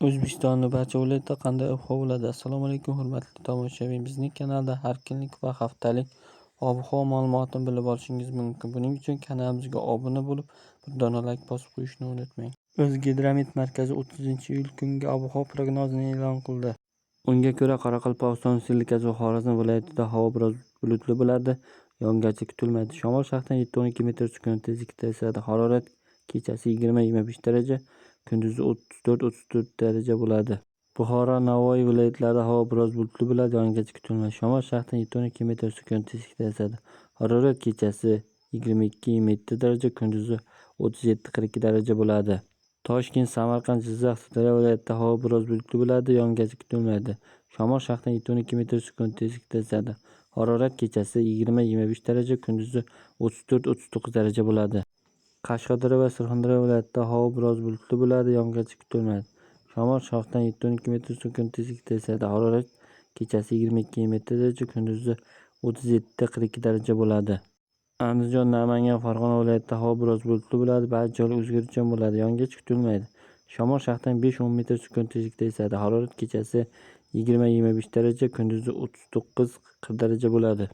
O'zbekistonning barcha viloyatida qanday ob-havo bo'ladi? Assalomu alaykum hurmatli tomoshabin. Bizning kanalda har kunlik va haftalik ob-havo ma'lumotini bilib olishingiz mumkin. Buning uchun kanalimizga obuna bo'lib, bir dona like bosib qo'yishni unutmang. O'zgidromet markazi 30-iyul kungi ob-havo prognozini e'lon qildi. Unga ko'ra, Qoraqalpog'iston Respublikasi va Xorazm viloyatida havo biroz bulutli bo'ladi. Yog'ingarchilik kutilmaydi. Shamol shaxsan 7-12 metr/sekund tezlikda esadi. Harorat kechasi 20-25 daraja, kunduzi 34-34 daraja bo'ladi. Buxoro, Navoiy viloyatlarida havo biroz bulutli bo'ladi. Yog'ingarchilik kutilmaydi. Shamol shaxsan 7-12 metr/sekund tezlikda esadi. Harorat kechasi 22-27 daraja, kunduzi 37-42 daraja bo'ladi. Toshkent, Samarqand, Jizzax, Sirdaryo viloyatida havo biroz bulutli bo'ladi. Yog'ingarchilik kutilmaydi. Shamol shaxsan 7-12 metr/sekund tezlikda esadi. Harorat kechasi 20-25 daraja, kunduzi 34-39 daraja bo'ladi. Qashqadaryo va Surxondaryo viloyatida havo biroz bulutli bo'ladi. Yog'ingarchilik kutilmaydi. Shamol shaxsan 7-12 metr/sekund tezlikda esadi. Harorat kechasi 22-27 daraja, kunduzi 37-42 daraja bo'ladi. Andijon, Namangan, Farg'ona viloyatida havo biroz bulutli bo'ladi. Ba'zi joylar o'zgaruvchan bo'ladi. Yog'ingarchilik kutilmaydi. Shamol shaxsan 5-10 metr/sekund tezlikda esadi. Harorat kechasi 20-25 daraja, kunduzi 39-40 daraja bo'ladi.